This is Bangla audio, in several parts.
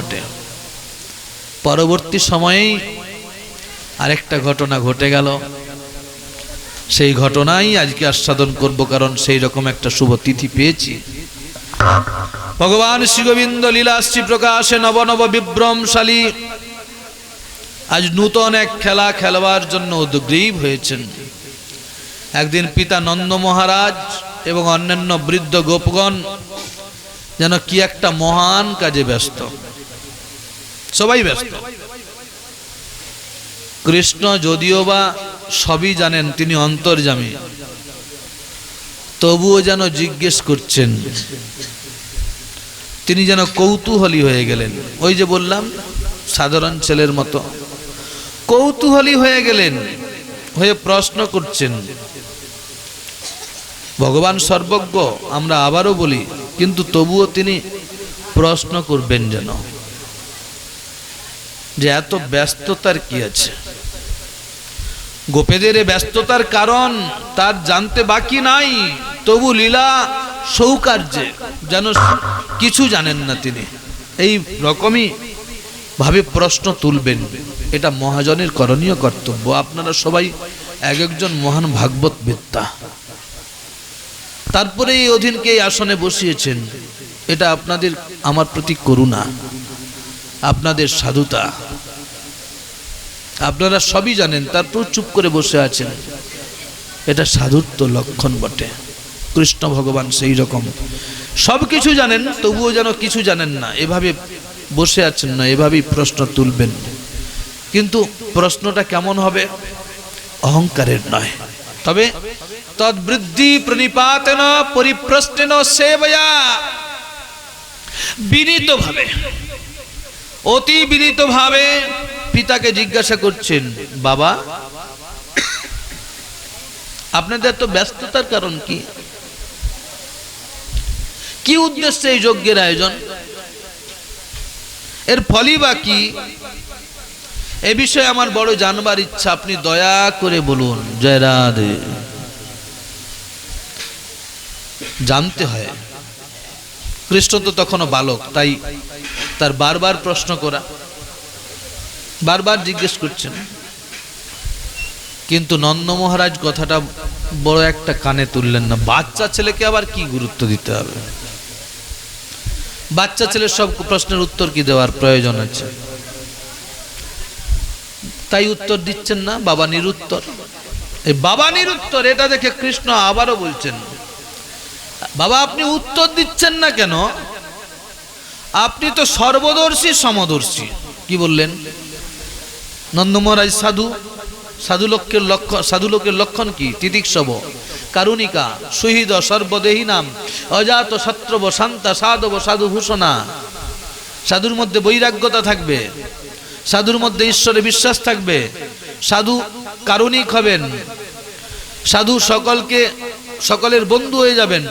বটে। পরবর্তী সময়েই আরেকটা ঘটনা ঘটে গেল। সেই ঘটনাই আজকে আস্বাদন করব, কারণ সেই রকম একটা শুভ তিথি পেয়েছি। ভগবান শ্রী গোবিন্দ লীলাশ্রী প্রকাশে নব নব বিভ্রমশালী আজ নূতন এক খেলা খেলবার জন্য উদ্গ্রীব হয়েছেন। একদিন পিতা নন্দ মহারাজ এবং অন্যান্য বৃদ্ধ গোপগণ যেন কি একটা মহান কাজে ব্যস্ত, সবাই ব্যস্ত। কৃষ্ণ যদিও বা সবই জানেন, তিনি অন্তর্যামী, তবুও যেন জিজ্ঞেস করছেন। তিনি যেন কৌতূহলী হয়ে গেলেন। ওই যে বললাম, সাধারণ ছেলের মতো কৌতূহলী হয়ে গেলেন, হয়ে প্রশ্ন করছেন। ভগবান সর্বজ্ঞ আমরা আবারও বলি, কিন্তু তবুও তিনি প্রশ্ন করবেন যেন, যে এত ব্যস্ততার কি আছে। গোপেদের ব্যস্ততার কারণ তার জানতে বাকি নাই, তবু লীলা সৌকার্যে যেন কিছু জানেন না তিনি, এই রকমই ভাবে প্রশ্ন তুলবেন। এটা মহাজনের করণীয় কর্তব্য। আপনারা সবাই এক একজন মহান ভাগবত বিদ্যা, তারপরে এই অধীনকে এই আসনে বসিয়েছেন। এটা আপনাদের আমার প্রতি করুণা, আপনাদের সাধুতা। আপনারা সবই জানেন, তারপর চুপ করে বসে আছেন, এটা সাধুত্ব লক্ষণ বটে। কৃষ্ণ ভগবান সেই রকম সব কিছু জানেন, তবুও যেন কিছু জানেন না, এভাবে বসে আছেন না, এভাবেই প্রশ্ন তুলবেন। কিন্তু প্রশ্নটা কেমন হবে? অহংকারের নয়, তবে তদ্বৃদ্ধি প্রণিপাতেন পরিপ্রশ্নেন সেবয়া, বিনীত ভাবে, অতি বিনীত ভাবে পিতাকে জিজ্ঞাসা করছেন, বাবা আপনাদের তো ব্যস্ততার কারণ কি? কি উদ্দেশ্যে এই যজ্ঞের আয়োজন? এর ফলই বা কি? এ বিষয়ে আমার বড় জানবার ইচ্ছা, আপনি দয়া করে বলুন। জয় রাধে। জানতে হয়। কৃষ্ণ তো তখনও বালক, তাই তার বারবার প্রশ্ন করা, বারবার জিজ্ঞেস করছেন। কিন্তু নন্দ মহারাজ কথাটা বড় একটা কানে তুললেন না। বাচ্চা ছেলেকে আবার কি গুরুত্ব দিতে হবে? বাচ্চা ছেলের সব প্রশ্নের উত্তর কি দেওয়ার প্রয়োজন আছে? তাই উত্তর দিচ্ছেন না, বাবা নিরুত্তর। এই বাবা নিরুত্তর, এটা দেখে কৃষ্ণ আবারও বলছেন, বাবা আপনি উত্তর দিচ্ছেন না কেন? আপনি তো সর্বদর্শী সমদর্শী। কি বললেন? নন্দ মহারাজ সাধু, সাধু লোকের লক্ষণ কি? তিতিক্ষব, কারুণিকা, সুহৃদ, সর্বদেহী নাম, অজাত শত্রব, শান্তা, সাধব, সাধু ভূষণা। সাধুর মধ্যে বৈরাগ্যতা থাকবে, সাধুর মধ্যে ঈশ্বরে বিশ্বাস থাকবে, সাধু কারুণিক হবেন, সাধু সকলের বন্ধু হয়ে যাবেন,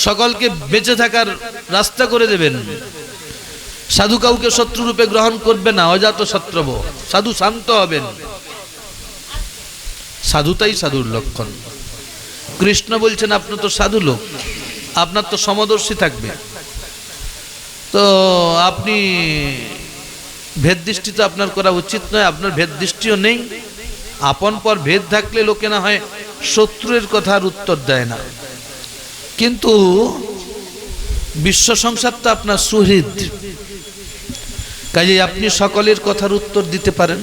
সকলকে বেঁচে থাকার রাস্তা করে দেবেন। সাধু কাউকে শত্রু রূপে গ্রহণ করবে না, অজাত শত্রব। সাধু শান্ত হবেন। সাধুতাই সাধুর লক্ষণ। কৃষ্ণ বলছেন আপনি তো সাধু লোক, আপনার তো সমদর্শী থাকবে, তো আপনি ভেদ দৃষ্টি তো আপনার করা উচিত নয়, আপনার ভেদ দৃষ্টিও নেই। আপন পর ভেদ থাকলে লোকে না হয় শত্রুর কথার উত্তর দেয় না, কিন্তু বিশ্ব সংসার তো আপনার সুহৃদ, কাজে আপনি সকলের কথার উত্তর দিতে পারেন,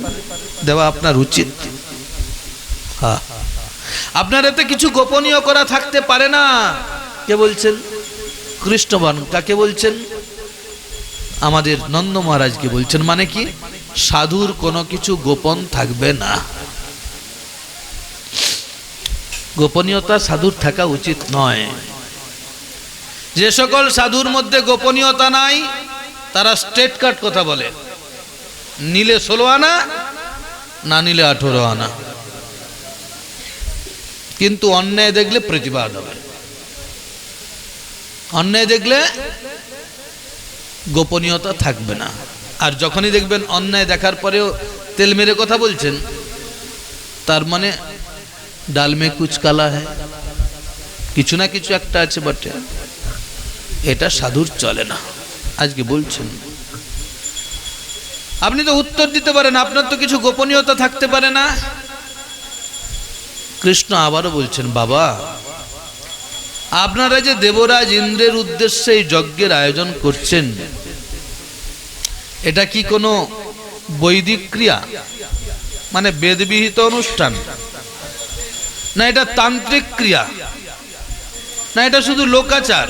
দেওয়া আপনার উচিত। হ্যাঁ, আপনার এতে কিছু গোপনীয় করা থাকতে পারে না। কে বলছেন? কৃষ্ণবান। কাকে বলছেন? আমাদের নন্দ মহারাজকে বলছেন। মানে কি? সাধুর কোনো কিছু গোপন থাকবে না। গোপনীয়তা সাধুর থাকা উচিত নয়। যে সকল সাধুর মধ্যে গোপনীয়তা নাই, তারা স্ট্রেট কাট কথা বলে, নিলে 16 আনা, না নিলে 18 আনা। কিন্তু অন্যায় দেখলে প্রতিবাদ হবে, অন্যায় দেখলে গোপনীয়তা থাকবে না। আর যখনই দেখবেন অন্যায় দেখার পরেও তেল মেরে কথা বলছেন, তার মানে ডাল মে কুচ কালা হ্যায়, কিছু না কিছু একটা আছে বটে। এটা সাধুর চলে না। আজকে বলছেন আপনি তো উত্তর দিতে পারেন, আপনার তো কিছু গোপনীয়তা থাকতে পারে না। কৃষ্ণ আবারও বলছেন, বাবা আপনারা যে দেবরাজ ইন্দ্রের উদ্দেশ্যে এই যজ্ঞের আয়োজন করছেন, এটা কি কোনো বৈদিক ক্রিয়া, মানে বেদবিহিত অনুষ্ঠান, না এটা তান্ত্রিক ক্রিয়া, না এটা শুধু লোকাচার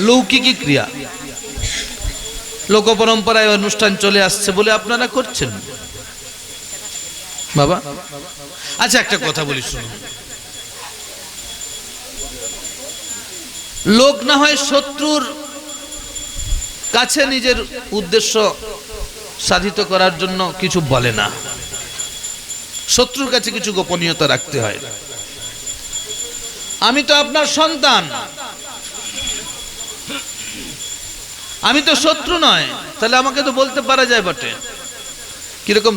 লৌকিকী ক্রিয়া, লোক পরম্পরায় অনুষ্ঠান চলে আসছে বলে আপনারা করছেন? বাবা আচ্ছা একটা কথা বলি শুনুন, লোক না হয় শত্রুর কাছে নিজের উদ্দেশ্য সাধিত করার জন্য কিছু বলে না, শত্রুর কাছে কিছু গোপনীয়তা রাখতে হয়। আমি তো আপনার সন্তান, আমি তো শত্রু নয়, তাহলে আমাকে তো বলতে পারা যায় বটে। কিরকম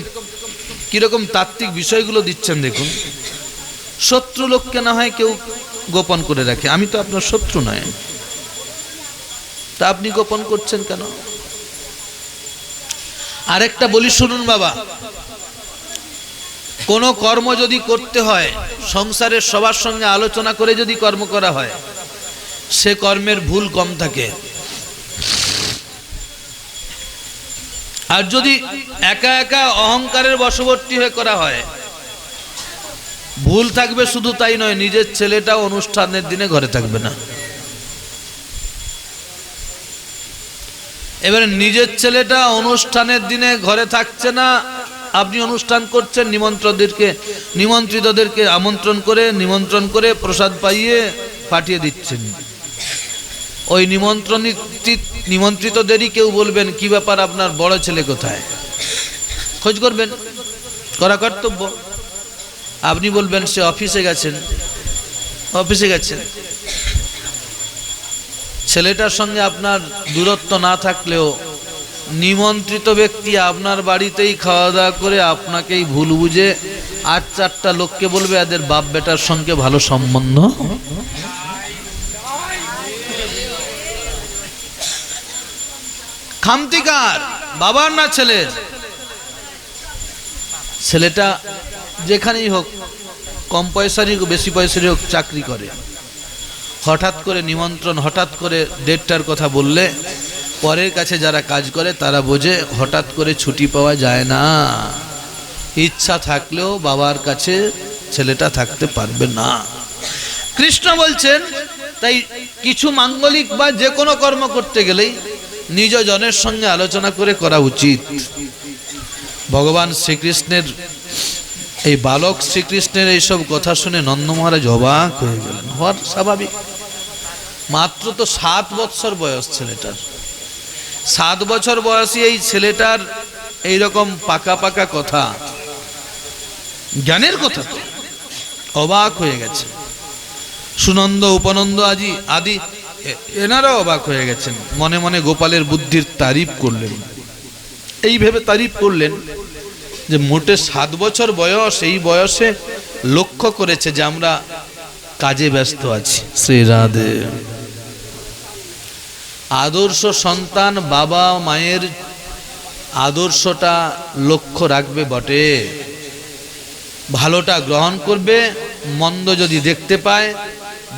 কিরকম তাত্ত্বিক বিষয়গুলো দিচ্ছেন দেখুন। শত্রু লোককে না হয় কেউ গোপন করে রাখে, আমি তো আপনার শত্রু নয়, তা আপনি গোপন করছেন কেন? আরেকটা বলি শুনুন বাবা, কোন কর্ম যদি করতে হয় সংসারের সবার সঙ্গে আলোচনা করে যদি কর্ম করা হয়, সে কর্মের ভুল কম থাকে। আর যদি একা একা অহংকারের বশবর্তী হয়ে করা হয়, ভুল থাকবে শুধু তাই নয়, নিজের ছেলেটাও অনুষ্ঠানের দিনে ঘরে থাকবে না। এবারে নিজের ছেলেটা অনুষ্ঠানের দিনে ঘরে থাকছে না, আপনি অনুষ্ঠান করছেন, নিমন্ত্রিতদেরকে নিমন্ত্রণ করে প্রসাদ পাইয়ে পাঠিয়ে দিচ্ছেন। ওই নিমন্ত্রিতদেরই কেউ বলবেন, কি ব্যাপার আপনার বড় ছেলে কোথায়, খোঁজ করবেন, করা কর্তব্য। আপনি বলবেন সে অফিসে গেছেন। ছেলেটার সঙ্গে আপনার দূরত্ব না থাকলেও নিমন্ত্রিত ব্যক্তি আপনার বাড়িতেই খাওয়া দাওয়া করে আপনাকেই ভুল বুঝে আর চারটা লোককে বলবে এদের বাপ বেটার সঙ্গে ভালো সম্বন্ধ। খামতিকার বাবার না ছেলের, ছেলেটা যেখানেই হোক, কম পয়সারই বেশি পয়সারই হোক, চাকরি করে, হঠাৎ করে নিমন্ত্রণ, হঠাৎ করে ডেটটার কথা বললে পরের কাছে যারা কাজ করে তারা বোঝে হঠাৎ করে ছুটি পাওয়া যায় না, ইচ্ছা থাকলেও বাবার কাছে ছেলেটা থাকতে পারবে না। কৃষ্ণ বলছেন তাই কিছু মাঙ্গলিক বা যে কোনো কর্ম করতে গেলেই নিজ জনের সঙ্গে আলোচনা করে করা উচিত। ভগবান শ্রীকৃষ্ণের এই বালক শ্রীকৃষ্ণের এইসব কথা শুনে নন্দ মহারাজ অবাক হয়ে গেলেন। হওয়ার স্বাভাবিক, মাত্র তো 7 বছর বয়স ছেলেটার, 7 বছর বয়সী এই ছেলেটার এইরকম পাকা পাকা কথা, জ্ঞানের কথা, তো অবাক হয়ে গেছে। সুনন্দ উপনন্দ আদি এনারাও অবাক হয়ে গেছেন, মনে মনে গোপালের বুদ্ধির তারিফ করলেন। এই ভেবে তারিফ করলেন যে মোটে 7 বছর বয়স, এই বয়সে লক্ষ্য করেছে যে আমরা কাজে ব্যস্ত আছি। শ্রী রাধে। আদর্শ সন্তান বাবা মায়ের আদর্শটা লক্ষ্য রাখবে বটে, ভালোটা গ্রহণ করবে, মন্দ যদি দেখতে পায়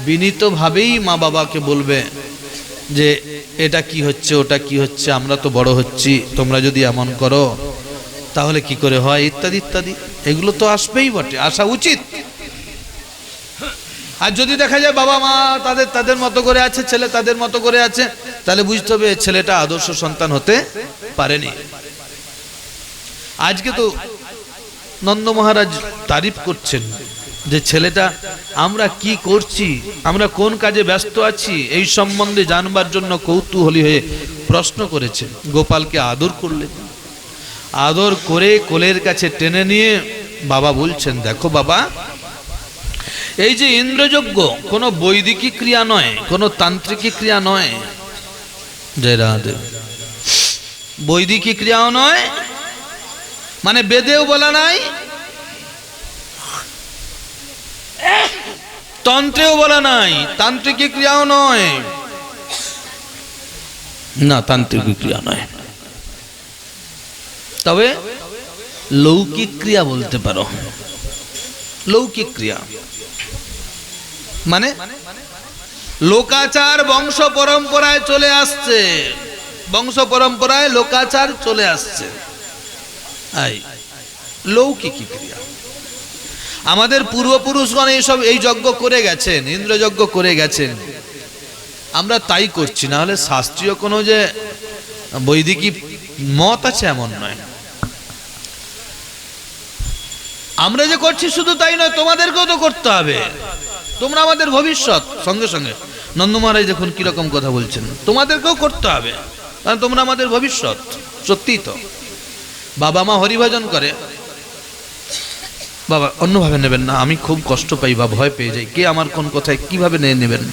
বিনীতভাবেই মা বাবাকে বলবে যে এটা কি হচ্ছে, ওটা কি হচ্ছে, আমরা তো বড় হচ্ছি, তোমরা যদি এমন করো তাহলে কি করে হয়, ইত্যাদি ইত্যাদি। এগুলো তো আসবেই বটে, আসা উচিত। আর যদি দেখা যায় বাবা মা তাদের মতো করে আছে, ছেলে তাদের মতো করে আছে, তাহলে বুঝতে হবে ছেলেটা আদর্শ সন্তান হতে পারেনি। আজকে তো নন্দ মহারাজ তারিফ করছেন যে ছেলেটা, আমরা কি করছি, আমরা কোন কাজে ব্যস্ত আছি, এই সম্বন্ধে জানবার জন্য কৌতূহলী হয়ে প্রশ্ন করেছে। গোপালকে আদর করলেন, আদর করে কোলের কাছে টেনে নিয়ে বাবা বলছেন, দেখো বাবা, এই যে ইন্দ্রযজ্ঞ কোনো বৈদিকী ক্রিয়া নয়, কোনো তান্ত্রিকী ক্রিয়া নয়, জয় রাধে, বৈদিকী ক্রিয়াও নয়, মানে বেদেও বলা নাই, তন্ত্রেও বলা নাই, তান্ত্রিকী ক্রিয়াও নয়, না তান্ত্রিকী ক্রিয়া নয়। তবে লৌকিক ক্রিয়া বলতে পারো। লৌকিক ক্রিয়া মানে লোকাচার বংশ পরম্পরায় চলে আসছে, বংশ পরম্পরায় লোকাচার চলে আসছে, লৌকিক ক্রিয়া। আমাদের পূর্বপুরুষগণ এইসব এই যজ্ঞ করে গেছেন, ইন্দ্রযজ্ঞ করে গেছেন, আমরা তাই করছি। না হলে শাস্ত্রীয় কোনো যে বৈদিকী মত আছে এমন নয়। আমরা যে করছি শুধু তাই নয়, তোমাদেরকেও তো করতে হবে, তোমরা আমাদের ভবিষ্যৎ। সঙ্গে সঙ্গে নন্দ মহারাজ দেখুন কিরকম কথা বলছেন, তোমাদেরকেও করতে হবে, কারণ তোমরা আমাদের ভবিষ্যৎ। সত্যিই তো। বাবা মা হরিভজন করে, বাবা অন্যভাবে নেবেন না, আমি খুব কষ্ট পাই বা ভয় পেয়ে যাই, কে আমার কোন কথায় কিভাবে নিয়ে নেবেন।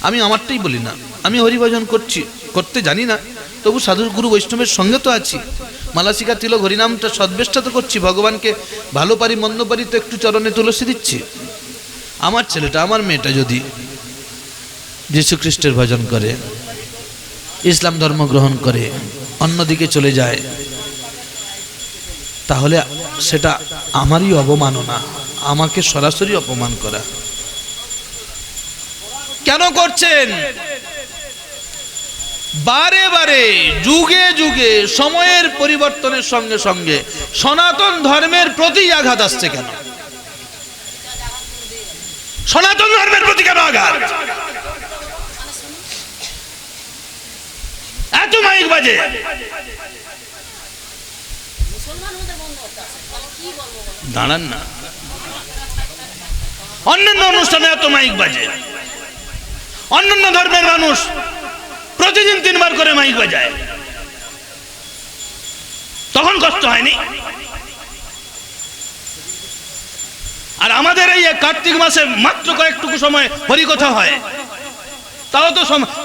আমি আমারটাই বলি না, আমি হরিভজন করছি, করতে জানি না, তবু সাধু গুরু বৈষ্ণবের সঙ্গে তো আছি। মালাসিকা তিলক হরিনামটা সদ্বেষ্টা তো করছি, ভগবানকে ভালো পারি মন্দ পারি তো একটু চরণে তুলসী দিচ্ছি। আমার ছেলেটা আমার মেয়েটা যদি যীশু খ্রিস্টের ভজন করে, ইসলাম ধর্ম গ্রহণ করে, অন্যদিকে চলে যায়, তাহলে সেটা আমারই অবমাননা, আমাকে সরাসরি অপমান করা। কেন করছেন? বারে বারে যুগে যুগে সময়ের পরিবর্তনের সঙ্গে সঙ্গে সনাতন ধর্মের প্রতি আঘাত আসছে কেন? সনাতন ধর্মের প্রতি কেন আঘাত? এত মাইক বাজে, দাঁড়ান না, অন্যান্য অনুষ্ঠানে এত মাইক বাজে, অন্যান্য ধর্মের মানুষ প্রতিদিন 3 বার করে মাইক বাজায়, তখন কষ্ট হয়নি? আর আমাদের এই কার্তিক মাসে মাত্র কয়েকটুকু সময় হরিকথা হয়, তাও তো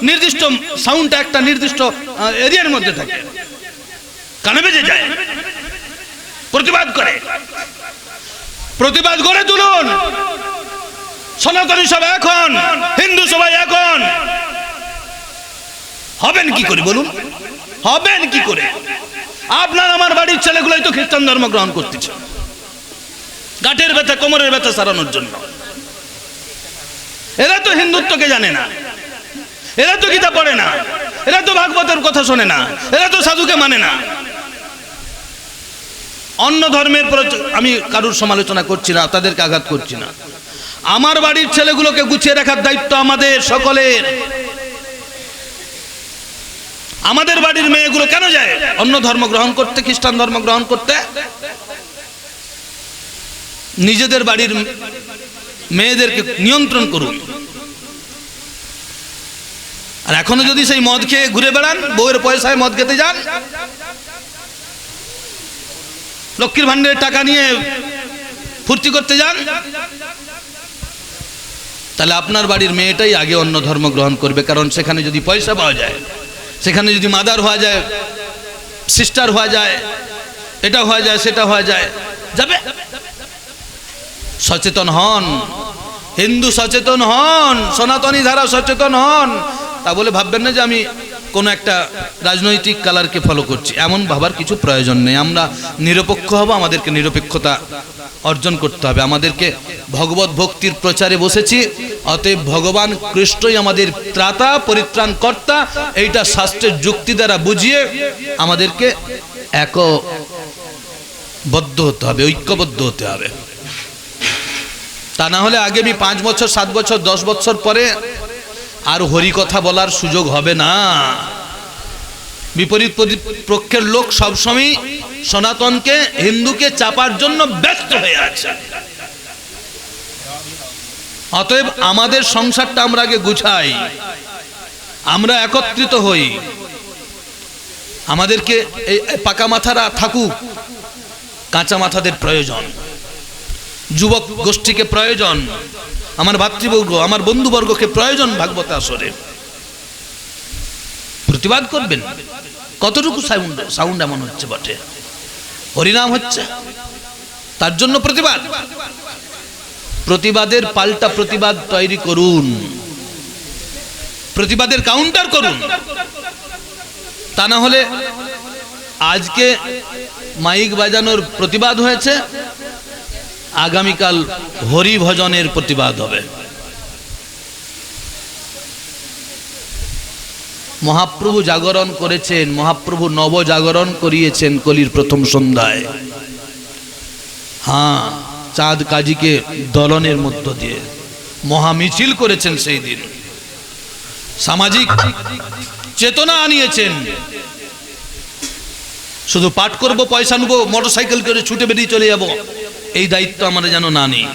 নির্দিষ্ট সাউন্ডটা একটা নির্দিষ্ট এরিয়ার মধ্যে থাকে, কানে বেজে যায়। প্রতিবাদ করে, প্রতিবাদ করে তুলুন। সনাতনী সবাই এখন, হিন্দু সবাই এখন হবেন কি করে বলুন? হবেন কি করে? আপনার আমার বাড়ির ছেলেগুলোই তো খ্রিস্টান ধর্ম গ্রহণ করতেছে, গাঁটের ব্যথা কোমরের ব্যথা সারানোর জন্য। এরা তো হিন্দুত্বকে জানে না, এরা তো গীতা পড়ে না, এরা তো ভাগবতের কথা শোনে না, এরা তো সাধুকে মানে না। অন্য ধর্মের আমি কারুর সমালোচনা করছি না, তাদেরকে আঘাত করছি না। আমার বাড়ির ছেলেগুলোকে গুছিয়ে রাখার দায়িত্ব আমাদের সকলের। আমাদের বাড়ির মেয়েগুলো কেন যায় অন্য ধর্ম গ্রহণ করতে, খ্রিস্টান ধর্ম গ্রহণ করতে? নিজেদের বাড়ির মেয়েদেরকে নিয়ন্ত্রণ করুন। আর এখনো যদি সেই মদ খেয়ে ঘুরে বেড়ান, বউয়ের পয়সায় মদ খেতে যান, লক্ষ্মীর ভান্ডারের টাকা নিয়ে ফুর্তি করতে যান, তাহলে আপনার বাড়ির মেয়েটাই আগে অন্য ধর্ম গ্রহণ করবে। কারণ সেখানে যদি পয়সা পাওয়া যায়, সেখানে যদি মাদার হওয়া যায়, সিস্টার হওয়া যায়, এটা হওয়া যায়, সেটা হওয়া যায়, যাবে। সচেতন হন, হিন্দু সচেতন হন, সনাতনী ধারা সচেতন হন। তা বলে ভাববেন না যে আমি কোনো একটা রাজনৈতিক কালারকে ফলো করছি, এমন ভাবার কিছু প্রয়োজন নেই। আমরা নিরপেক্ষ হব, আমাদেরকে নিরপেক্ষতা অর্জন করতে হবে। আমাদেরকে ভগবত ভক্তির প্রচারে বসেছি, অতএব ভগবান কৃষ্ণই আমাদের ত্রাতা পরিত্রাণ কর্তা, এইটা শাস্ত্রের যুক্তি দ্বারা বুঝিয়ে আমাদেরকে একবদ্ধ হতে হবে, ঐক্যবদ্ধ হতে হবে। তা না হলে আগামী 5 বছর 7 বছর 10 বছর পরে আর হরিকথা বলার সুযোগ হবে না। বিপরীত পক্ষের লোক সবসময় সনাতনকে, হিন্দুকে চাপার জন্য ব্যস্ত হয়ে আছে। অতএব আমাদের সংসারটা আমরা আগে গুছাই, আমরা একত্রিত হই। আমাদেরকে এই পাকা মাথারা থাকুক, কাঁচা মাথাদের প্রয়োজন, যুবক গোষ্ঠীকে প্রয়োজন, আমার ভাতৃবর্গ, আমার বন্ধুবর্গকে প্রয়োজন। ভাগবত আসরে প্রতিবাদ করবেন। কতটুকু সাউন্ড এমন হচ্ছে বটে, হরিনাম হচ্ছে, তার জন্য প্রতিবাদ। প্রতিবাদের পাল্টা প্রতিবাদ তৈরি করুন, প্রতিবাদের কাউন্টার করুন। তা না হলে আজকে মাইক বাজানোর প্রতিবাদ হয়েছে, আগামীকাল হরি ভজনের প্রতিবাদ হবে। মহাপ্রভু জাগরণ করেছেন, মহাপ্রভু নবজাগরণ করিয়েছেন কলির প্রথম সন্ধ্যায়। হ্যাঁ, চাঁদ কাজীকে দলনের মধ্য দিয়ে মহামিছিল করেছেন, সেই দিন সামাজিক চেতনা আনিয়েছেন। শুধু পাঠ করব, পয়সা নেবো, মোটরসাইকেল করে ছুটে বেরিয়ে চলে যাব, এই দায়িত্ব আমরা যেন না নিই।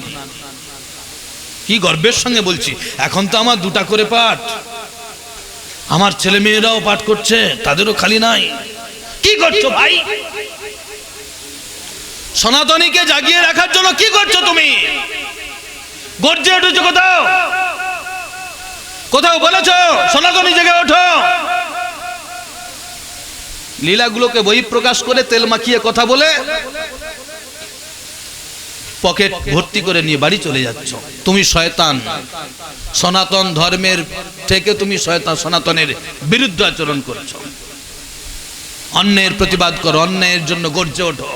কি গর্বের সঙ্গে বলছি, এখন তো আমার 2টা করে পাঠ, আমার ছেলে মেয়েরাও পাঠ করছে, তাদেরও খালি নাই। কি করছো ভাই? সনাতনীকে জাগিয়ে রাখার জন্য কি করছো তুমি? গর্জে উঠেছো কোথাও? কোথাও বলেছো সনাতনী জেগে ওঠো? লীলাগুলোকে বই প্রকাশ করে তেল মাখিয়ে কথা বলে পকেট ভর্তি করে নিয়ে বাড়ি চলে যাচ্ছ। তুমি শয়তান। সনাতন ধর্মের থেকে তুমি শয়তান, সনাতনের বিরুদ্ধে আচরণ করছো। অন্যের প্রতিবাদ করো, অন্যের জন্য গর্জে ওঠো।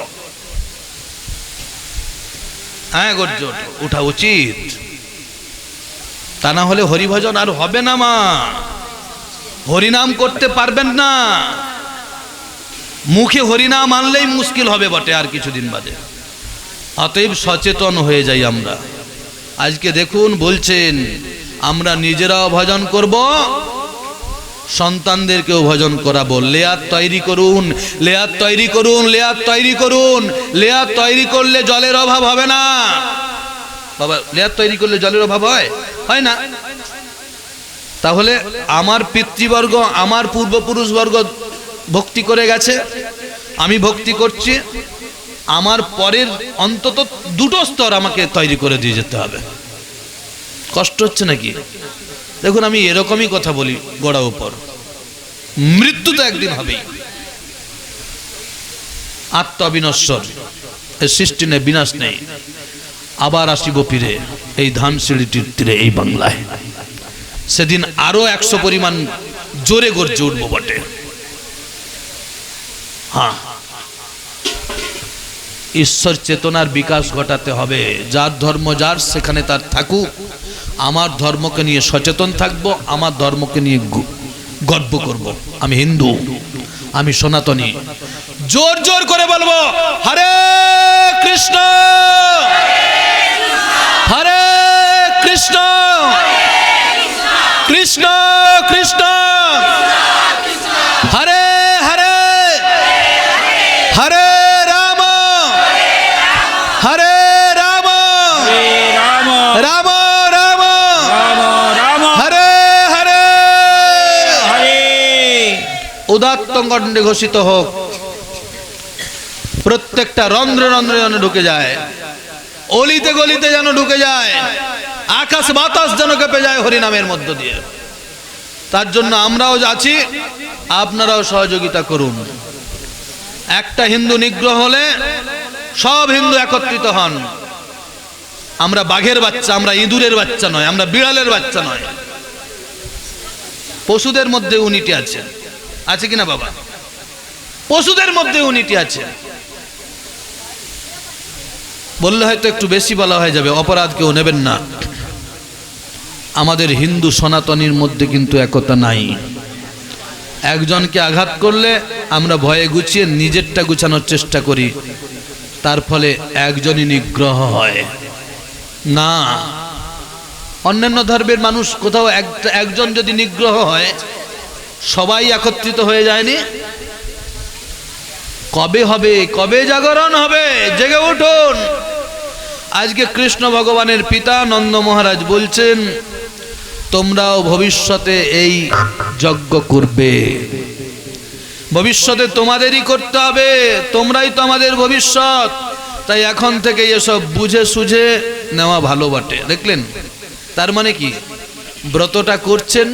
হ্যাঁ, গর্জে ওঠো, উঠা উচিত। তা না হলে হরিভজন আর হবে না মা। হরিনাম করতে পারবেন না, মুখে হরিনাম আনলেই মুশকিল হবে বটে আর কিছুদিন বাদে। অতএব সচেতন হয়ে যাই আমরা। আজকে দেখুন বলছেন আমরা নিজেরাও ভজন করব, সন্তানদেরকেও ভজন করাবো। লেয়ার তৈরি করুন, লেয়ার তৈরি করুন, লেয়ার তৈরি করুন। লেয়ার তৈরি করলে জলের অভাব হবে না বাবা। লেয়ার তৈরি করলে জলের অভাব হয় না? তাহলে আমার পিতৃবর্গ, আমার পূর্বপুরুষবর্গ ভক্তি করে গেছে, আমি ভক্তি করছি, আমার পরের অন্তত 2টো স্তর আমাকে তৈরি করে দিয়ে যেতে হবে। কষ্ট হচ্ছে নাকি? দেখুন, আমি এরকমই কথা বলি গোড়া উপর। মৃত্যু তো একদিন হবেই। আত্মবিনশ্বর, এর সৃষ্টি নেই, বিনাশ নেই। আবার আসিব ফিরে এই ধানসিঁড়িটির তীরে, এই বাংলায়। সেদিন আরো 100 পরিমাণ জোরে গর্জে উঠবো বটে। হ্যাঁ, ঈশ্বর চেতনার বিকাশ ঘটাতে হবে। যার ধর্ম যার, সেখানে তার থাকুক। আমার ধর্মকে নিয়ে সচেতন থাকবো, আমার ধর্মকে নিয়ে গর্ব করব। আমি হিন্দু, আমি সনাতনী। জোর জোর করে বলবো হরে কৃষ্ণ, হরে কৃষ্ণ, কৃষ্ণ কৃষ্ণ, হরে হরে, হরে রাম, হরে রাম, রাম রাম, হরে হরে, উদাত্ত কণ্ঠে ঘোষিত হোক। প্রত্যেকটা রন্ধ্রে রন্ধ্রে যেন ঢুকে যায়, অলিতে গলিতে যেন ঢুকে যায়, আকাশ বাতাস যেন কেঁপে যায় হরিনামের মধ্য দিয়ে। তার জন্য আমরাও আছি, আপনারাও সহযোগিতা করুন। একটা হিন্দু নিগ্রহ হলে সব হিন্দু একত্রিত হন। আমরা বাঘের বাচ্চা, আমরা ইঁদুরের বাচ্চা নয়, আমরা বিড়ালের বাচ্চা নয়। পশুদের মধ্যে ইউনিটি আছে, আছে কিনা বাবা? পশুদের মধ্যে ইউনিটি আছে। বললে হয়তো একটু বেশি বলা হয়ে যাবে, অপরাধ কেউ নেবেন না। আমাদের হিন্দু সনাতনীর মধ্যে কিন্তু একতা নাই। একজনকে আঘাত করলে আমরা ভয়ে গুছিয়ে নিজেরটা গুছানোর চেষ্টা করি, তার ফলে একজনই নিগ্রহ হয় না। অন্যান্য ধর্মের মানুষ কোথাও একজন যদি নিগ্রহ হয়, সবাই একত্রিত হয়ে যায়নি? কবে হবে, কবে জাগরণ হবে? জেগে উঠুন। আজকে কৃষ্ণ ভগবানের পিতা নন্দ মহারাজ বলছেন তোমরাও ভবিষ্যতে এই যজ্ঞ করবে, ভবিষ্যতে তোমাদেরই করতে হবে, তোমরাই তো আমাদের ভবিষ্যৎ। তাই এখন থেকে এসব বুঝে সুঝে নেওয়া ভালো বটে। দেখলেন? তার মানে কি, ব্রতটা করছেন,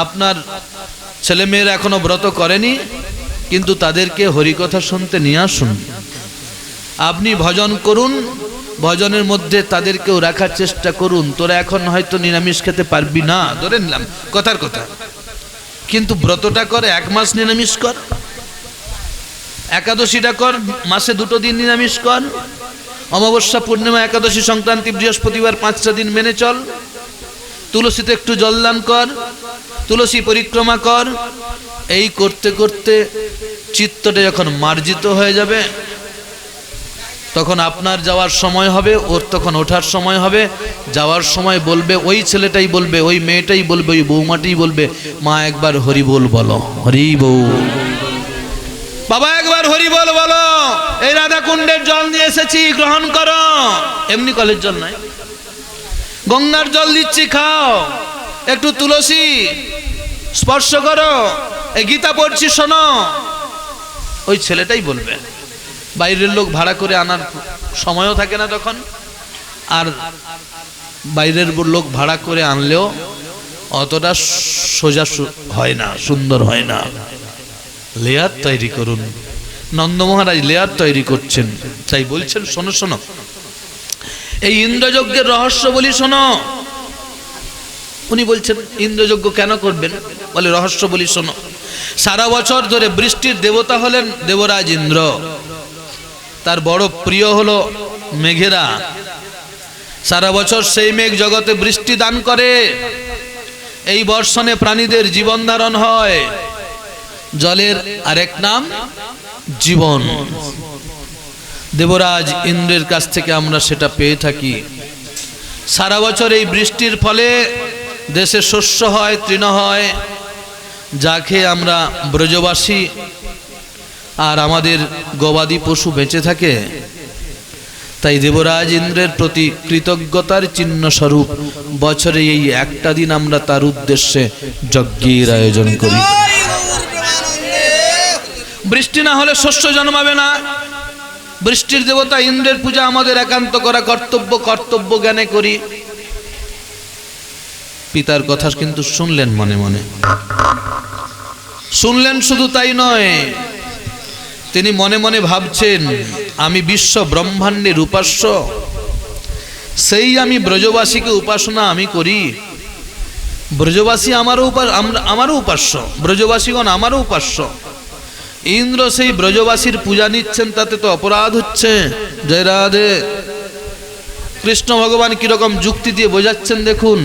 আপনার ছেলেমেয়েরা এখনো ব্রত করেনি, কিন্তু তাদেরকে হরিকথা শুনতে নিয়ে আসুন। আপনি ভজন করুন, ভজনের মধ্যে তাদেরকেও রাখার চেষ্টা করুন। তোরা এখন হয়তো নিরামিষ খেতে পারবি না, ধরে নিলাম কথার কথা, কিন্তু ব্রতটা করে 1 মাস নিরামিষ কর, একাদশীটা কর, মাসে 2 দিন নিরামিষ কর, অমাবস্যা, পূর্ণিমা, একাদশী, সংক্রান্তি, বৃহস্পতিবার 5টা দিন মেনে চল, তুলসীতে একটু জলদান কর, তুলসী পরিক্রমা কর। এই করতে করতে চিত্তটা যখন মার্জিত হয়ে যাবে, তখন আপনার যাওয়ার সময় হবে, ওর তখন ওঠার সময় হবে। যাওয়ার সময় বলবে, ওই ছেলেটাই বলবে, ওই মেয়েটাই বলবে, ওই বৌমাটাই বলবে, মা একবার হরি বল বলো, হরি বল, বাবা একবার হরি বল বলো, এই রাধা কুণ্ডের জল নিয়ে এসেছি, গ্রহণ করো। এমনি কলের জল নয়, গঙ্গার জল দিচ্ছি, খাও, একটু তুলসী স্পর্শ করো, এই গীতা পড়ছি শোনো। ওই ছেলেটাই বলবে। বাইরের লোক ভাড়া করে আনার সময়ও থাকে না তখন, আর বাইরের লোক ভাড়া করে আনলেও অতটা সোজা হয় না, সুন্দর হয় না। লেয়ার তৈরি করুন। নন্দ মহারাজ লেয়ার তৈরি করছেন, তাই বলছেন শোনো শোনো, এই ইন্দ্রযজ্ঞের রহস্য বলি শোনো। উনি বলছেন ইন্দ্রযজ্ঞ কেন করবেন, বলে রহস্য বলি শোনো। সারা বছর ধরে বৃষ্টির দেবতা হলেন দেবরাজ ইন্দ্র, তার বড় প্রিয় হলো মেঘেরা। সারা বছর সেই মেঘ জগতে বৃষ্টি দান করে, এই বর্ষণে প্রাণীদের জীবন ধারণ হয়। জলের আরেক নাম জীবন। দেবরাজ ইন্দ্রের কাছ থেকে আমরা সেটা পেয়ে থাকি। সারা বছর এই বৃষ্টির ফলে দেশে শস্য হয়, তৃণ হয়, যা খেয়ে আমরা ব্রজবাসী আর আমাদের গবাদি পশু বেঁচে থাকে। তাই দেবরাজ ইন্দ্রের প্রতি কৃতজ্ঞতার চিহ্ন স্বরূপ বছরে এই একটা দিন আমরা তার উদ্দেশ্যে যজ্ঞের আয়োজন করি। বৃষ্টি না হলে শস্য জন্মাবে না। বৃষ্টির দেবতা ইন্দ্রের পূজা আমাদের একান্ত করা কর্তব্য, কর্তব্য জ্ঞানে করি। পিতার কথা কিন্তু শুনলেন, মনে মনে শুনলেন, শুধু তাই নয়, তিনি মনে মনে ভাবছেন আমি বিশ্ব ব্রহ্মাণ্ডের উপাস্য, সেই আমি ব্রজবাসীকে উপাসনা আমি করি। ব্রজবাসী আমারও উপাস্য, ব্রজবাসীগণ আমারও উপাস্য। ইন্দ্র সেই ব্রজবাসীর পূজা নিচ্ছেন, তাতে তো অপরাধ হচ্ছে। জয় রাধে। কৃষ্ণ ভগবান কিরকম যুক্তি দিয়ে বোঝাচ্ছেন দেখুন।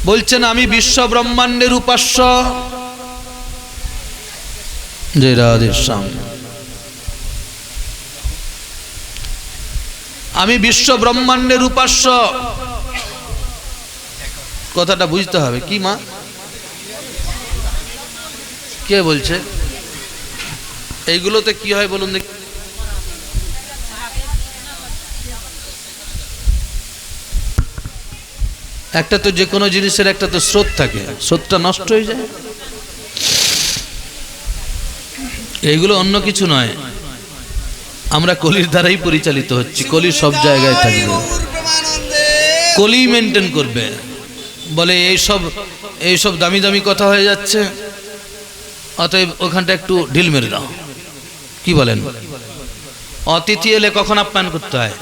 বলছেন আমি বিশ্ব ব্রহ্মাণ্ডের উপাস্য। জয় রাধে শ্যাম। আমি বিশ্ব ব্রহ্মাণ্ডের উপাস্য, কথাটা বুঝতে হবে। কি মা, কে বলছে? এইগুলোতে কি হয় বলুন দেখি? একটা তো যে কোনো জিনিসের একটা তো স্রোত থাকে, স্রোতটা নষ্ট হয়ে যায়। এইগুলো অন্য কিছু নয়, আমরা কলির দ্বারাই পরিচালিত হচ্ছি। কলি সব জায়গায় থাকবে, কলি মেনটেন করবে। বলে এইসব দামি দামি কথা হয়ে যাচ্ছে, অতএব ওখানটা একটু ঢিল মেরে দাও। কি বলেন? অতিথি এলে কখন আপ্যায়ন করতে হয়?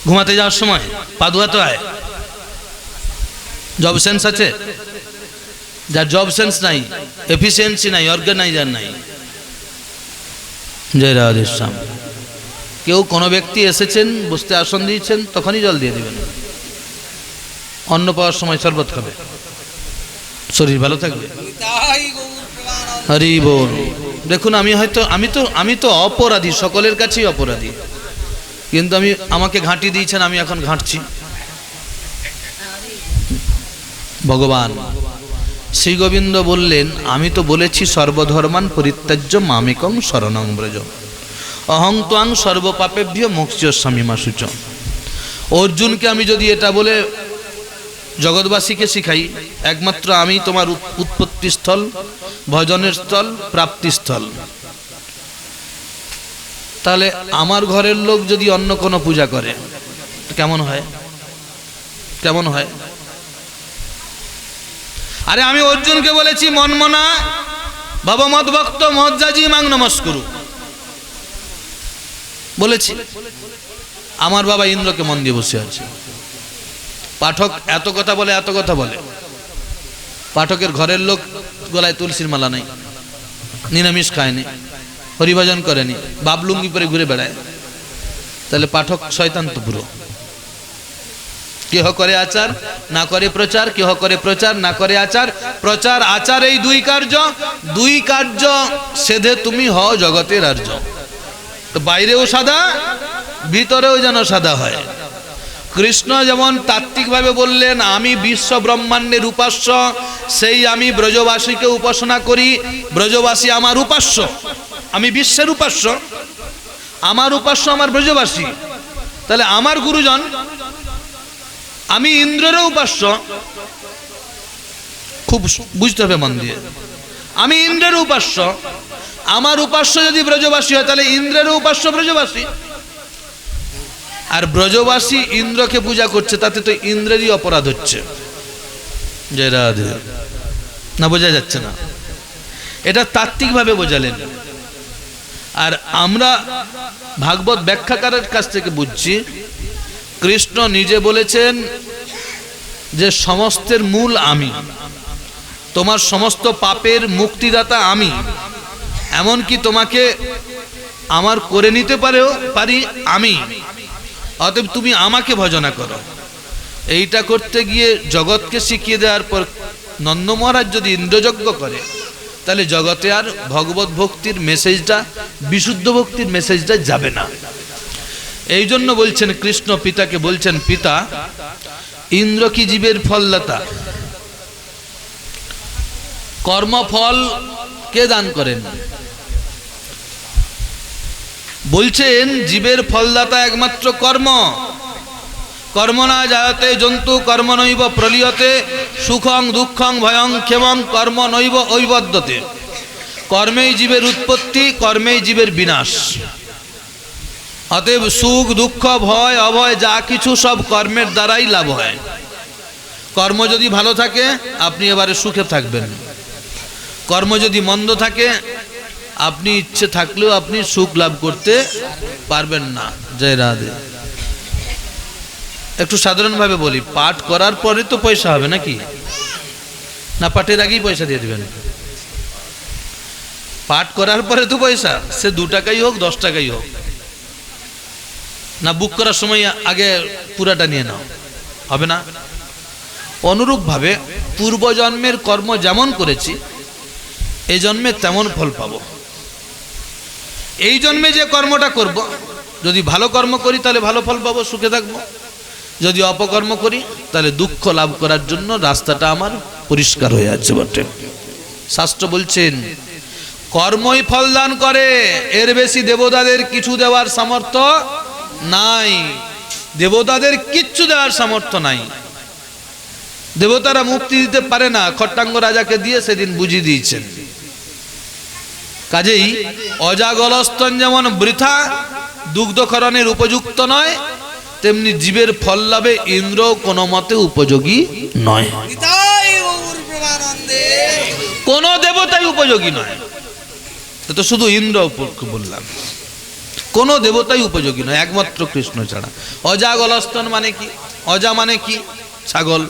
ঘুমাতে যাওয়ার সময় পা ধোয়াতে হয়। জব সেন্স আছে? যার জব সেন্স নাই, এফিসিয়েন্সি নাই, অর্গানাইজার নাই। জয় রাধে শ্যাম। কেউ কোনো ব্যক্তি এসেছেন, বসতে আসন দিয়েছেন, তখনই জল দিয়ে দিবেন। অন্ন পাওয়ার সময় শরবত খাবে, শরীর ভালো থাকবে। হরি বল। দেখুন আমি তো অপরাধী, সকলের কাছেই অপরাধী, কিন্তু আমাকে ঘাঁটি দিয়েছেন, আমি এখন ঘাঁটছি। ভগবান শ্রী গোবিন্দ বললেন আমি তো বলেছি সর্বধর্মান পরিত্যাজ্য মামেকং শরণং ব্রজ অহং ত্বাং সর্বপাপেভ্য মোক্ষ্যস্যামি মা শুচ। অর্জুনকে আমি যদি এটা বলে জগৎবাসীকে শিখাই, একমাত্র আমি তোমার উৎপত্তিস্থল, ভজনের স্থল, প্রাপ্তিস্থল, তাহলে আমার ঘরের লোক যদি অন্য কোনো পূজা করে কেমন হয়? কেমন হয়? আরে আমি অর্জুনকে বলেছি মনমনা ভবমদ ভক্ত মজ্জাজি মাং নমস্কুরু বলেছি। আমার বাবা ইন্দ্রকে মন দিয়ে বসে আছে। পাঠক এত কথা বলে, এত কথা বলে। পাঠকের ঘরের লোক গলায় তুলসীর মালা নাই, নিরামিষ খায়নি, হরিভজন করেনি, বাবলুঙ্গি পরে ঘুরে বেড়ায়, তাহলে পাঠক শয়তান তো পুরো। কেহ করে আচার না করে প্রচার, কেহ করে প্রচার না করে আচার। প্রচার আচার এই দুই কার্য সেধে তুমি হও জগতের আর্য। তো বাইরেও সাদা, ভিতরেও যেন সাদা হয়। কৃষ্ণ যেমন তাত্ত্বিকভাবে বললেন, আমি বিশ্ব ব্রহ্মাণ্ডের উপাস্য, সেই আমি ব্রজবাসীকে উপাসনা করি, ব্রজবাসী আমার উপাস্য, আমি বিশ্বের উপাস্য, আমার উপাস্য আমার ব্রজবাসী। তাহলে আমার গুরুজন, আমি ইন্দ্রেরও উপাস্য, খুব বুঝতে হবে মন দিয়ে, আমি ইন্দ্রের উপাস্য, আমার উপাস্য যদি ব্রজবাসী হয় তাহলে ইন্দ্রেরও উপাস্য ব্রজবাসী। আর ব্রজবাসী ইন্দ্রকে পূজা করছে, তাতে তো ইন্দ্রেরই অপরাধ হচ্ছে। জয় রাধে। না বোঝা যাচ্ছে না? এটা তাত্ত্বিকভাবে বোঝালেন। আর আমরা ভাগবত ব্যাখ্যাকারের কাছ থেকে বুঝছি, কৃষ্ণ নিজে বলেছেন যে সমস্তের মূল আমি, তোমার সমস্ত পাপের মুক্তিদাতা আমি, এমনকি তোমাকে আমার করে নিতে পারি আমি, অতএব তুমি আমাকে ভজনা করো। এইটা করতে গিয়ে জগৎকে শিখিয়ে দেওয়ার পর নন্দ মহারাজ যদি ইন্দ্রযজ্ঞ করে, তাহলে জগতে আর ভগবত ভক্তির মেসেজটা, বিশুদ্ধ ভক্তির মেসেজটা যাবে না। এই জন্য বলছেন কৃষ্ণ পিতাকে বলছেন, পিতা ইন্দ্র কি জীবের ফলদাতা, কর্মফল কে দান করেন? বলছেন জীবের ফলদাতা একমাত্র কর্ম। কর্ম না জায়তে জন্তু কর্ম নৈব প্রলীয়তে, সুখং দুঃখং ভয়ং ক্ষেমং কর্ম নৈব ঐবদ্যতে। কর্মেই জীবের উৎপত্তি, কর্মেই জীবের বিনাশ। অতএব সুখ দুঃখ ভয় অভয় যা কিছু সব কর্মের দ্বারাই লাভ হয়। কর্ম যদি ভালো থাকে আপনি এবারে সুখে থাকবেন, কর্ম যদি মন্দ থাকে আপনি ইচ্ছে থাকলেও আপনি সুখ লাভ করতে পারবেন না। জয় রাধে। একটু সাধারণভাবে বলি, পাঠ করার পরে তো পয়সা হবে নাকি? না পাঠের আগেই পয়সা দিয়ে দিবেন? পাঠ করার পরে তো পয়সা, সে 2 টাকাই হোক 10 টাকাই হোক। না বুক করার সময় আগে পুরাটা নিয়ে নাও, হবে না? অনুরূপভাবে পূর্বজন্মের কর্ম যেমন করেছি এই জন্মে তেমন ফল পাবো। এই জন্মে যে কর্মটা করব, যদি ভালো কর্ম করি তাহলে ভালো ফল পাবো, সুখে থাকবো। যদি অপকর্ম করি তাহলে দুঃখ লাভ করার জন্য রাস্তাটা আমার পরিষ্কার হয়ে যাচ্ছে বটে। শাস্ত্র বলছেন কর্মই ফল দান করে, এর বেশি দেবতাদের কিছু দেওয়ার সামর্থ্য নাই। দেবতাদের কিচ্ছু দেওয়ার সামর্থ্য নাই। দেবতারা মুক্তি দিতে পারে না, খট্টাঙ্গ রাজাকে দিয়ে সেদিন বুঝিয়ে দিয়েছেন। কাজেই অজাগলস্তন যেমন বৃথা দুগ্ধকরণের উপযুক্ত নয়, তেমনি জীবের ফল লাভে ইন্দ্র কোনো মতে উপযোগী নয়। কোন দেবতাই উপযোগী নয়। তো শুধু ইন্দ্র বললাম, কোন দেবতাই উপযোগী নয় একমাত্র কৃষ্ণ ছাড়া। অজাগলস্তন মানে কি? অজা মানে কি? ছাগল।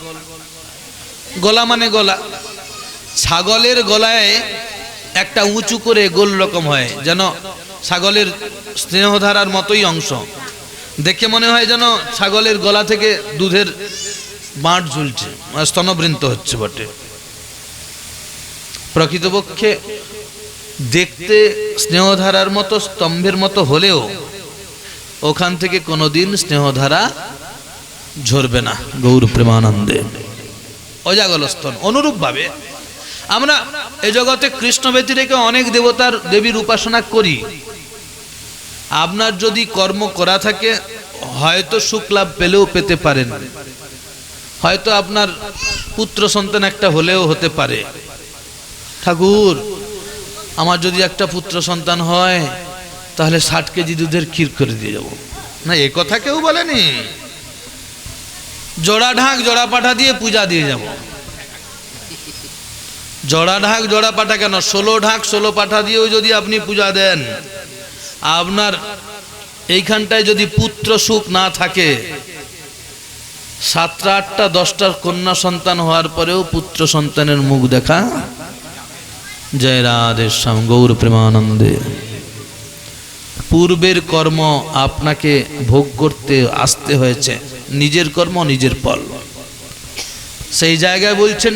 গলা মানে গলা। ছাগলের গলায় একটা উঁচু করে গোল রকম হয়, যেন ছাগলের স্নেহধারার মতোই অংশ। দেখে মনে হয় যেন ছাগলের গলা থেকে দুধের বাঁট ঝুলছে, স্তনবৃন্ত হচ্ছে বটে। প্রকৃতপক্ষে দেখতে স্নেহধারার মতো, স্তম্ভের মতো হলেও ওখান থেকে কোনোদিন স্নেহধারা ঝরবে না। গৌর প্রেমানন্দে অজাগলস্তন। অনুরূপভাবে আমরা এ জগতে কৃষ্ণ ব্যতিরেকে অনেক দেবতার দেবীর উপাসনা করি। আপনার যদি কর্ম করা থাকে হয়তো সুখ লাভ পেলেও পেতে পারেন, হয়তো আপনার পুত্র সন্তান একটা হলেও হতে পারে। ঠাকুর আমার যদি একটা পুত্র সন্তান হয় তাহলে 60 কেজি দুধের ক্ষীর করে দিয়ে যাব। না, এ কথা কেউ বলেনি। জোড়া ঢাক জোড়া পাঠা দিয়ে পূজা দিয়ে যাব। জোড়া ঢাক জোড়া পাঠা কেন, 16 ঢাক 16 পাঠা দিয়েও যদি আপনি পূজা দেন, আপনার এইখানটায় যদি পুত্র সুখ না থাকে, 7টা 8টা 10টার কন্যা সন্তান হওয়ার পরেও পুত্র সন্তানের মুখ দেখা। জয় রাধে শ্যাম। গৌর প্রেমানন্দে। পূর্বের কর্ম আপনাকে ভোগ করতে আসতে হয়েছে, নিজের কর্ম নিজের ফল। সেই জায়গায় বলছেন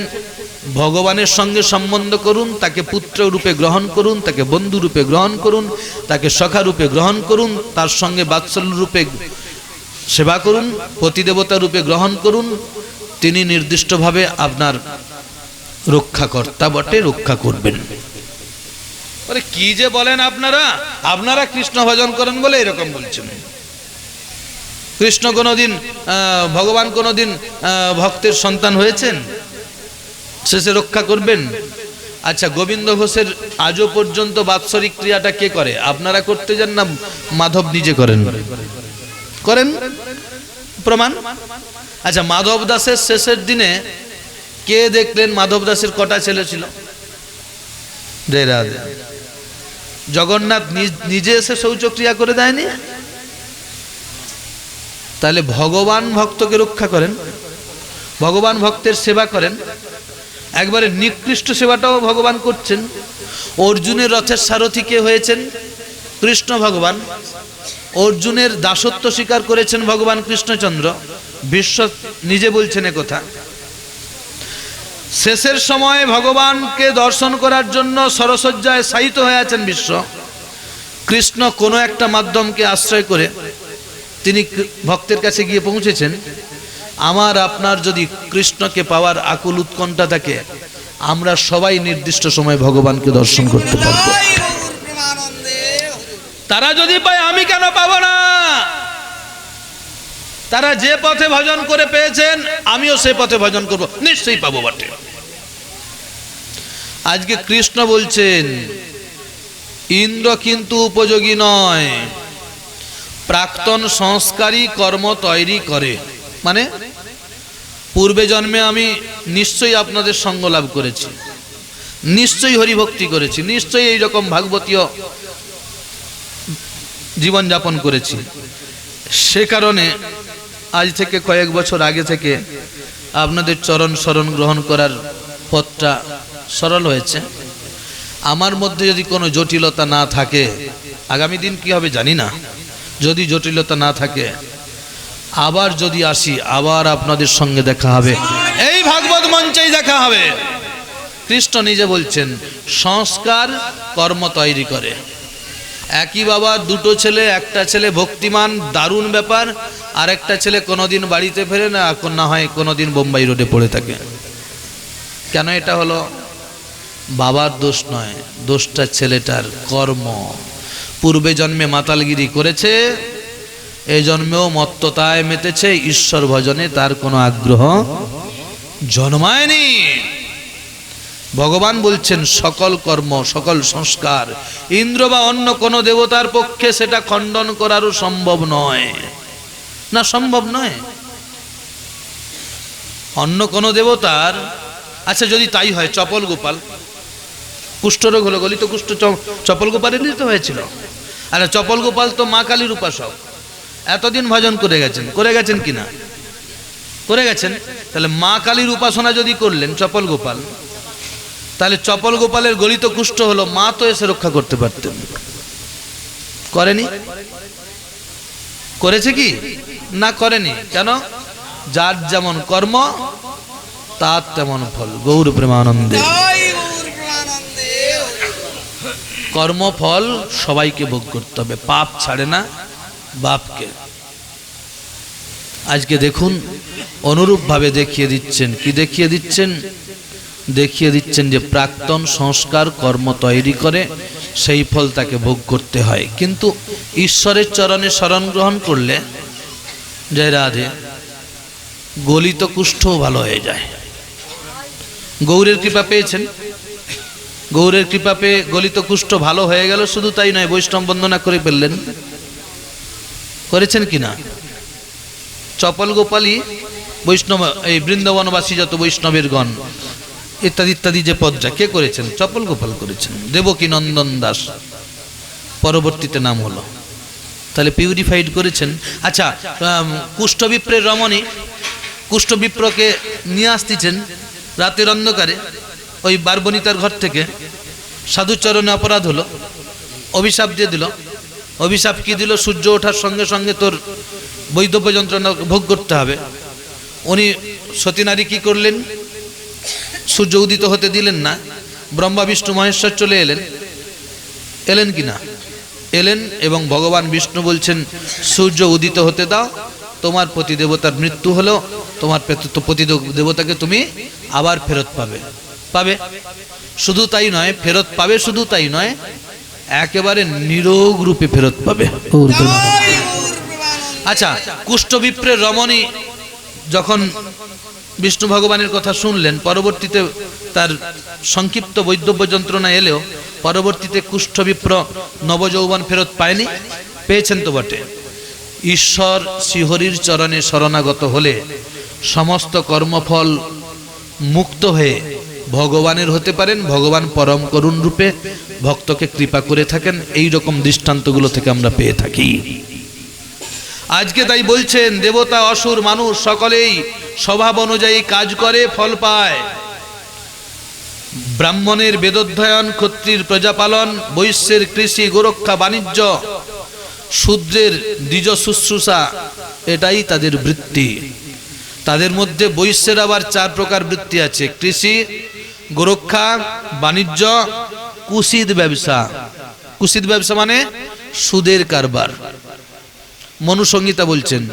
ভগবানের সঙ্গে সম্বন্ধ করুন, তাকে পুত্র রূপে গ্রহণ করুন, তাকে বন্ধু রূপে গ্রহণ করুন, তাকে সখা রূপে গ্রহণ করুন, তার সঙ্গে বাৎসল্য রূপে সেবা করুন, পতিদেবতা রূপে গ্রহণ করুন। তিনি নির্দিষ্টভাবে আপনার রক্ষাকর্তা বটে, রক্ষা করবেন। আরে কি যে বলেন আপনারা, আপনারা কৃষ্ণ ভজন করেন বলে এরকম বলছেন। কৃষ্ণ কোনোদিন ভগবান কোনোদিন ভক্তের সন্তান হয়েছেন, শেষে রক্ষা করবেন? আচ্ছা, গোবিন্দ ঘোষের আজও পর্যন্ত বাৎসরিক ক্রিয়াটা কে করে? আপনারা করতে যান না মাধব নিজে করেন? করেন, প্রমাণ। আচ্ছা, মাধব দাসের শেষের দিনে কে দেখলেন মাধব দাসের কটা ছেলে ছিল? জগন্নাথ নিজে এসে শৌচক্রিয়া করে দেয়নি? তাহলে ভগবান ভক্তকে রক্ষা করেন, ভগবান ভক্তের সেবা করেন, একবারে নিকৃষ্ট সেবাটাও ভগবান করছেন। অর্জুনের রথের সারথি কে হয়েছেন? কৃষ্ণ ভগবান। অর্জুনের দাসত্ব স্বীকার করেছেন ভগবান কৃষ্ণচন্দ্র, বিশ্ব নিজে বলছেন একথা। শেষের সময় ভগবানকে দর্শন করার জন্য সরসজ্জায় শায়িত হয়ে আছেন বিশ্ব। কৃষ্ণ কোনো একটা মাধ্যমকে আশ্রয় করে তিনি ভক্তের কাছে গিয়ে পৌঁছেছেন। আমার আপনার যদি কৃষ্ণকে পাওয়ার আকুল উৎকণ্ঠা থাকে, আমরা সবাই নির্দিষ্ট সময় ভগবানকে দর্শন করতে পারব। তারা যদি পায়, আমি কেন পাবো না? তারা যে পথে ভজন করে পেয়েছেন, আমিও সে পথে ভজন করব, নিশ্চয়ই পাবো বটে। আজকে কৃষ্ণ বলছেন ইন্দ্র কিন্তু উপযোগী নয়, প্রাক্তন সংস্কারী কর্ম তৈরি করে। মানে পূর্বে জন্মে আমি নিশ্চয়ই আপনাদের সঙ্গ লাভ করেছি, নিশ্চয়ই হরিভক্তি করেছি, নিশ্চয়ই এইরকম ভাগবতীয় জীবনযাপন করেছি। সে কারণে আজ থেকে কয়েক বছর আগে থেকে আপনাদের চরণ শরণ গ্রহণ করার পথটা সরল হয়েছে। আমার মধ্যে যদি কোনো জটিলতা না থাকে, আগামী দিন কি হবে জানি না, যদি জটিলতা না থাকে, আবার যদি আসি, আবার আপনাদের সঙ্গে দেখা হবে, এই ভাগবত মঞ্চেই দেখা হবে। কৃষ্ণ নিজে বলছেন সংস্কার কর্ম তৈরি করে। একই বাবার দুটো ছেলে, একটা ছেলে ভক্তিমান, দারুণ ব্যাপার, আর একটা ছেলে কোনোদিন বাড়িতে ফেরে না, এখন না হয় কোনোদিন বোম্বাই রোডে পড়ে থাকে। কেন এটা হলো? বাবার দোষ নয়, দোষটা ছেলেটার কর্ম। পূর্বে জন্মে মাতালগিরি করেছে, এই জন্মেও মত্ততায় মেতেছে, ঈশ্বর ভজনে তার কোনো আগ্রহ জন্মায়নি। ভগবান বলছেন সকল কর্ম, সকল সংস্কার, ইন্দ্র বা অন্য কোনো দেবতার পক্ষে সেটা খণ্ডন করারও সম্ভব নয়। না, সম্ভব নয়। অন্য কোনো দেবতার, আচ্ছা যদি তাই হয়, চপল গোপাল কুষ্ঠরোগ হলো, গলিত কুষ্ঠ চপল গোপালেরই তো হয়েছিল। আরে চপল গোপাল তো মা কালীর উপাসক, এতদিন ভজন করে গেছেন কিনা? করে গেছেন। তাহলে মা কালীর উপাসনা যদি করলেন চপল গোপাল, তাহলে চপল গোপালের গলিত কুষ্ঠ হলো, মা তো এসে রক্ষা করতে পারতেন, করেনি? করেছে কি না? করেনি। কেন? যার যেমন কর্ম তার তেমন ফল। গৌর প্রেমানন্দে। কর্মফল সবাইকে ভোগ করতে হবে, পাপ ছাড়ে না বাপকে। আজকে দেখুন অনুরূপভাবে দেখিয়ে দিচ্ছেন। কি দেখিয়ে দিচ্ছেন? দেখিয়ে দিচ্ছেন যে প্রাক্তন সংস্কার কর্ম তৈরি করে, সেই ফল তাকে ভোগ করতে হয়। কিন্তু ঈশ্বরের চরণে শরণ গ্রহণ করলে, জয় রাধে, গলিত কুষ্ঠও ভালো হয়ে যায়। গৌরের কৃপা পেয়েছেন, গৌরের কৃপা পেয়ে গলিত কুষ্ঠ ভালো হয়ে গেল। শুধু তাই নয়, বৈষ্ণব বন্দনা করে ফেললেন। করেছেন কিনা? চপল গোপালই বৈষ্ণব, এই বৃন্দাবনবাসী যত বৈষ্ণবের গণ ইত্যাদি ইত্যাদি যে পদটা কে করেছেন? চপল গোপাল করেছেন। দেবকী নন্দন দাস পরবর্তীতে নাম হলো। তাহলে পিউরিফাইড করেছেন। আচ্ছা, কুষ্ঠবিপ্রের রমণী কুষ্ঠবিপ্রকে নিয়ে আসতেছেন রাতের অন্ধকারে ওই বারবনিতার ঘর থেকে। সাধুচরণে অপরাধ হলো, অভিশাপ দিয়ে দিল, অভিশাপ কি দিল? সূর্য ওঠার সঙ্গে সঙ্গে তোর বৈধব্য যন্ত্রণা ভোগ করতে হবে। উনি সতী নারী কি করলেন? সূর্য উদিত হতে দিলেন না। ব্রহ্মা বিষ্ণু মহেশ্বর চলে এলেন কি না? এলেন, এবং ভগবান বিষ্ণু বলছেন সূর্য উদিত হতে দাও, তোমার পতি দেবতার মৃত্যু হলো, তোমার পতি দেবতাকে তুমি আবার ফেরত পাবে। শুধু তাই নয়, ফেরত পাবে শুধু তাই নয়, একেবারে নিরোগ রূপে ফেরত পাবে। আচ্ছা, কুষ্ঠবিপ্রের রমণী যখন বিষ্ণু ভগবানের কথা শুনলেন, পরবর্তীতে তার সংক্ষিপ্ত বৈধব্য যন্ত্রণা এলেও পরবর্তীতে কুষ্ঠবিপ্র নবযৌবন ফেরত পায়নি, পেয়েছেন তো বটে। ঈশ্বর শ্রীহরির চরণে শরণাগত হলে সমস্ত কর্মফল মুক্ত হয়ে ভগবানের হতে পারেন। ভগবান পরম করুণ রূপে ভক্তকে কৃপা করে থাকেন। এই রকম দৃষ্টান্তগুলো থেকে আমরা পেয়ে থাকি। আজকে তাই বলছেন, দেবতা অসুর মানুষ সকলেই স্বভাব অনুযায়ী কাজ করে, ফল পায়। ব্রাহ্মণের বেদোধ্যয়ন, ক্ষত্রির প্রজাপালন, বৈশ্যের কৃষি, গোরক্ষা, বাণিজ্য, শূদ্রের দ্বিজ শুশ্রূষা, এটাই তাদের বৃত্তি। তাদের মধ্যে বৈশ্যের আবার 4 প্রকার বৃত্তি আছে: কৃষি, গোরক্ষা, বাণিজ্য, কুশিদ ব্যবসা। কুশিদ ব্যবসা মানে সুদের কারবার। মনুসংহিতা বলছেন